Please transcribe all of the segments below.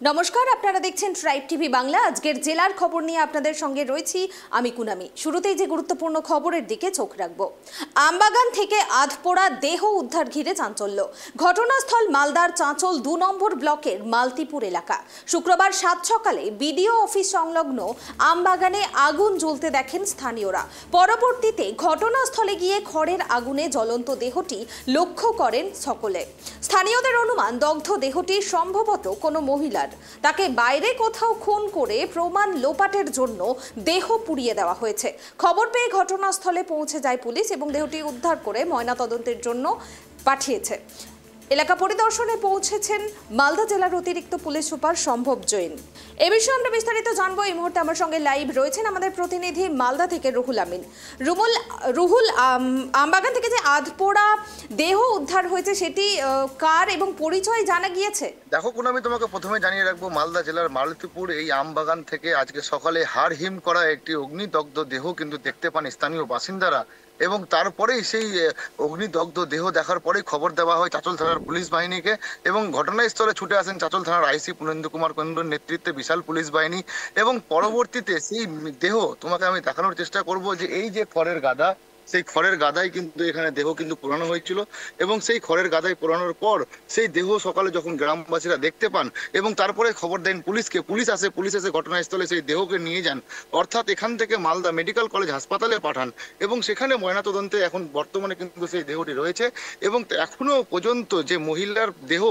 নমস্কার, আপনারা দেখছেন ট্রাইব টিভি বাংলা। আজকের জেলার খবর নিয়ে আপনাদের সঙ্গে রয়েছি আমি কুনামি। শুরুতেই যে গুরুত্বপূর্ণ খবরের দিকে চোখ রাখব। আমবাগান থেকে আধপোড়া দেহ উদ্ধার ঘিরে চাঞ্চল্য। ঘটনাস্থল মালদার চাঁচল ২ নম্বর ব্লকের মালতিপুর এলাকা। শুক্রবার ৭ সকালে বিডিও অফিস সংলগ্ন আমবাগানে আগুন জ্বলতে দেখেন স্থানীয়রা। পরবর্তীতে ঘটনাস্থলে গিয়ে খড়ের আগুনে জ্বলন্ত দেহটি লক্ষ্য করেন সকলে। স্থানীয়দের অনুমান দগ্ধ দেহটি সম্ভবত কোনো মহিলা, তাকে বাইরে কোথাও খুন করে প্রমাণ লোপাটের জন্য দেহ পুড়িয়ে দেওয়া হয়েছে। খবর পেয়ে ঘটনাস্থলে পৌঁছে যায় পুলিশ এবং দেহটি উদ্ধার করে ময়নাতদন্তের জন্য পাঠিয়েছে। এলাকা পরিদর্শনে পৌঁছেছেন মালদা জেলার অতিরিক্ত পুলিশ সুপার সম্ভব জৈন। এ বিষয়ে আমরা বিস্তারিত জানবো। এই মুহূর্তে আমার সঙ্গে লাইভ রয়েছেন আমাদের প্রতিনিধি মালদা থেকে রুহুল আমিন। রুহুল, আমবাগান থেকে যে আধপোড়া দেহ উদ্ধার হয়েছে সেটি কার এবং পরিচয় জানা গিয়েছে? দেখো কোন, আমি তোমাকে প্রথমে জানিয়ে রাখবো, মালদা জেলার মালতীপুর এই আমবাগান থেকে আজকে সকালে হাড়হিম করা একটি অগ্নিদগ্ধ দেহ কিন্তু দেখতে পান স্থানীয় বাসিন্দারা, এবং তারপরেই সেই অগ্নিদগ্ধ দেহ দেখার পরেই খবর দেওয়া হয় চাঁচল থানার পুলিশ বাহিনীকে, এবং ঘটনাস্থলে ছুটে আসেন চাঁচল থানার আইসি পুনেন্দু কুমার কেন্দ্রের নেতৃত্বে বিশাল পুলিশ বাহিনী। এবং পরবর্তীতে সেই দেহ তোমাকে আমি দেখানোর চেষ্টা করব যে এই যে খড়ের গাদা, সেই খড়ের গাদায় কিন্তু এখানে দেহ কিন্তু পোড়ানো হয়েছিল, এবং সেই খড়ের গাদায় পোড়ানোর পর সেই দেহ সকালে যখন গ্রামবাসীরা দেখতে পান এবং তারপরে খবর দেন পুলিশকে, পুলিশ এসে ঘটনাস্থলে সেই দেহকে নিয়ে যান, অর্থাৎ এখান থেকে মালদা মেডিকেল কলেজ হাসপাতালে পাঠান, এবং সেখানে ময়নাতদন্তে এখন বর্তমানে কিন্তু সেই দেহটি রয়েছে। এবং এখনো পর্যন্ত যে মহিলার দেহ,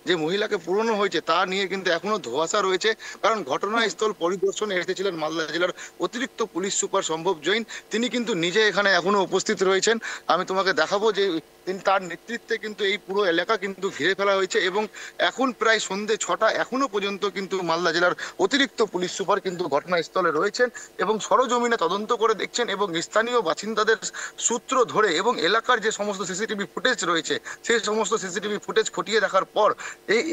যে মহিলাকে পোড়ানো হয়েছে তা নিয়ে কিন্তু এখনো ধোঁয়াশা রয়েছে, কারণ ঘটনাস্থল পরিদর্শনে এসেছিলেন মালদা জেলার অতিরিক্ত পুলিশ সুপার সম্ভব জৈন। তিনি কিন্তু নিজে এখানে এখনো উপস্থিত রয়েছেন। আমি তোমাকে দেখাবো যে তিনি তার নেতৃত্বে কিন্তু এই পুরো এলাকা কিন্তু ঘিরে ফেলা হয়েছে, এবং এখন প্রায় সন্ধ্যে ৬টা, এখনো পর্যন্ত কিন্তু মালদা জেলার অতিরিক্ত পুলিশ সুপার কিন্তু ঘটনাস্থলে রয়েছেন এবং সরজমিনে তদন্ত করে দেখছেন, এবং স্থানীয় বাসিন্দাদের সূত্র ধরে এবং এলাকার যে সমস্ত সিসিটিভি ফুটেজ রয়েছে সেই সমস্ত সিসিটিভি ফুটেজ খতিয়ে দেখার পর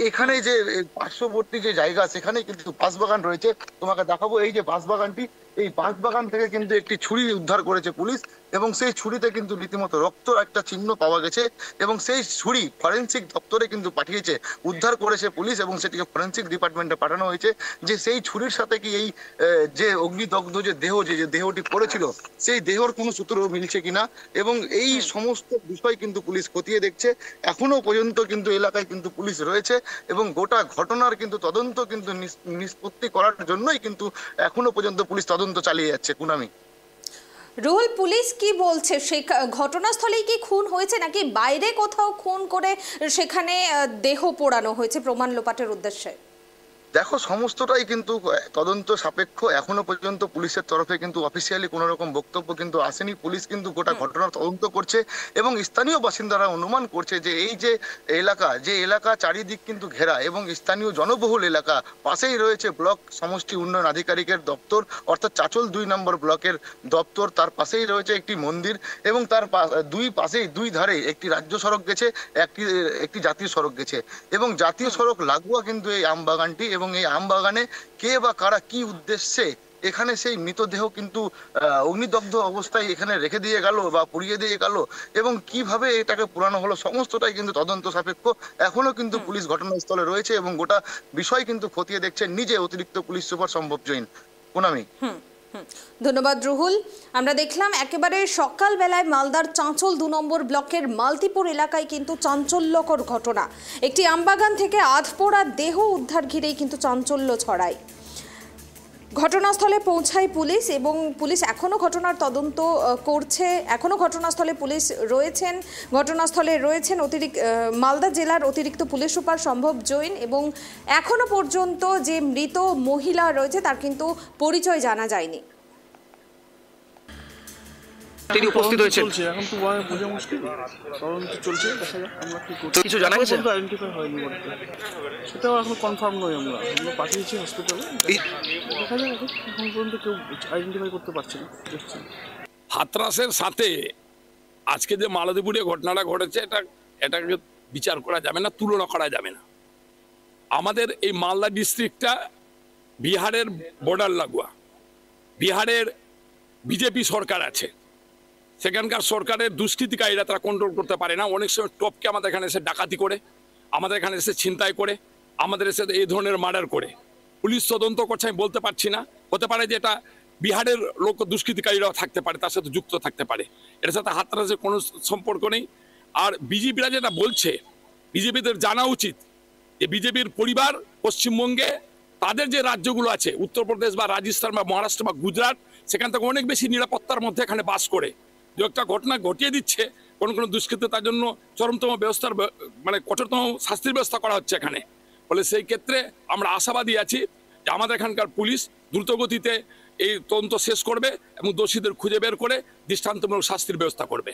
এখানে যে পার্শ্ববর্তী যে জায়গা সেখানে কিন্তু বাঁশবাগান রয়েছে। তোমাকে দেখাবো এই যে বাঁশবাগানটি, এই বাঁশবাগান থেকে কিন্তু একটি ছুরি উদ্ধার করেছে পুলিশ, এবং সেই ছুরিতে কিন্তু রীতিমতো রক্ত একটা চিহ্ন পাওয়া গেছে, এবং সেই ছুরি ফরেন্সিক দপ্তরে কিন্তু পাঠিয়েছে, উদ্ধার করেছে পুলিশ, এবং সেটিকে ফরেন্সিক ডিপার্টমেন্টে পাঠানো হয়েছে যে সেই ছুরির সাথে কি এই যে অগ্নিদগ্ধ যে দেহ, যে দেহটি পড়েছিল সেই দেহর কোনো সূত্র মিলছে কিনা, এবং এই সমস্ত বিষয় কিন্তু পুলিশ খতিয়ে দেখছে। এখনো পর্যন্ত কিন্তু এলাকায় কিন্তু পুলিশ রয়েছে, এবং গোটা ঘটনার কিন্তু তদন্ত কিন্তু নিষ্পত্তি করার জন্যই কিন্তু এখনো পর্যন্ত পুলিশ তদন্ত চালিয়ে যাচ্ছে। কুনামি, রুহুল, পুলিশ কি বলছে? সেই ঘটনাস্থলেই কি খুন হয়েছে নাকি বাইরে কোথাও খুন করে সেখানে দেহ পোড়ানো হয়েছে প্রমাণ লোপাটের উদ্দেশ্যে? দেখো সমস্তটাই কিন্তু তদন্ত সাপেক্ষ। এখনো পর্যন্ত পুলিশের তরফে কিন্তু অফিসিয়ালি কোনো রকম বক্তব্য কিন্তু আসেনি। পুলিশ কিন্তু গোটা ঘটনার তদন্ত করছে, এবং স্থানীয় বাসিন্দারা অনুমান করছে যে এই যে এলাকা চারিদিক কিন্তু ঘেরা, এবং স্থানীয় জনবহুল এলাকা, পাশেই রয়েছে ব্লক সমষ্টি উন্নয়ন আধিকারিকের দপ্তর, অর্থাৎ চাঁচল ২ নম্বর ব্লকের দপ্তর, তার পাশেই রয়েছে একটি মন্দির, এবং তার দুই ধারে একটি রাজ্য সড়ক গেছে, একটি জাতীয় সড়ক গেছে, এবং জাতীয় সড়ক লাগোয়া কিন্তু এই আমবাগানটি। এবং এই আমবাগানে কে বা কারা কি উদ্দেশ্যে এখানে সেই মৃতদেহ কিন্তু অগ্নিদগ্ধ অবস্থায় এখানে রেখে দিয়ে গেল বা পুড়িয়ে দিয়ে গেল, এবং কিভাবে এটাকে পুরানো হলো, সমস্তটাই কিন্তু তদন্ত সাপেক্ষ। এখনো কিন্তু পুলিশ ঘটনাস্থলে রয়েছে এবং গোটা বিষয় কিন্তু খতিয়ে দেখছেন নিজে অতিরিক্ত পুলিশ সুপার সম্ভব জৈন। পুনামি, ধন্যবাদ রুহুল। আমরা দেখলাম একেবারে সকালবেলায় মালদার চাঁচল ২ নম্বর ব্লকের মালতিপুর এলাকায় কিন্তু চাঞ্চল্যকর ঘটনা। একটি আমবাগান থেকে আধপোড়া দেহ উদ্ধার ঘিরেই কিন্তু চাঞ্চল্য ছড়ায়। ঘটনাস্থলে পৌঁছায় পুলিশ, এবং পুলিশ এখনও ঘটনার তদন্ত করছে। এখনও ঘটনাস্থলে পুলিশ রয়েছেন। ঘটনাস্থলে রয়েছেন মালদা জেলার অতিরিক্ত পুলিশ সুপার সম্ভব জৈন, এবং এখনও পর্যন্ত যে মৃত মহিলা রয়েছে তার কিন্তু পরিচয় জানা যায়নি। তিনি উপস্থিত হয়েছেন, এখন তো বোঝা মুশকিল, তদন্ত চলছে, দেখা যাক আমরা কি করছি। কিছু জানা গেছে? আইডেন্টিফাই হয়নি বলতে, সেটাও এখন কনফার্ম নয়। আমরা পাঠিয়েছি হসপিটালে, দেখা যাক। এখন পর্যন্ত কেউ আইডেন্টিফাই করতে পারছে না। হাতরাসের সাথে আজকে যে মালতীপুরে ঘটনাটা ঘটেছে এটাকে বিচার করা যাবে না, তুলনা করা যাবে না। আমাদের এই মালদা ডিস্ট্রিক্টটা বিহারের বর্ডার লাগোয়া, বিহারের বিজেপি সরকার আছে, সেখানকার সরকারের দুষ্কৃতিকারীরা তারা কন্ট্রোল করতে পারে না। অনেক সময় টপকে আমাদের এখানে এসে ডাকাতি করে, আমাদের এখানে এসে ছিনতাই করে, আমাদের সাথে এই ধরনের মার্ডার করে। পুলিশ তদন্ত করছে আমি বলতে পারছি না, হতে পারে যে এটা বিহারের লোক দুষ্কৃতিকারীরাও থাকতে পারে, তার সাথে যুক্ত থাকতে পারে, এর সাথে হাতরাসের কোনো সম্পর্ক নেই। আর বিজেপিরা যেটা বলছে, বিজেপিদের জানা উচিত যে বিজেপির পরিবার পশ্চিমবঙ্গে তাদের যে রাজ্যগুলো আছে, উত্তরপ্রদেশ বা রাজস্থান বা মহারাষ্ট্র বা গুজরাট, সেখান থেকে অনেক বেশি নিরাপত্তার মধ্যে এখানে বাস করে। দু একটা ঘটনা ঘটিয়ে দিচ্ছে কোনো দুষ্কৃতি, তার জন্য চরমতম ব্যবস্থার মানে কঠোরতম শাস্তির ব্যবস্থা করা হচ্ছে এখানে। ফলে সেই ক্ষেত্রে আমরা আশাবাদী আছি যে আমাদের এখানকার পুলিশ দ্রুতগতিতে এই তদন্ত শেষ করবে এবং দোষীদের খুঁজে বের করে দৃষ্টান্তমূলক শাস্তির ব্যবস্থা করবে।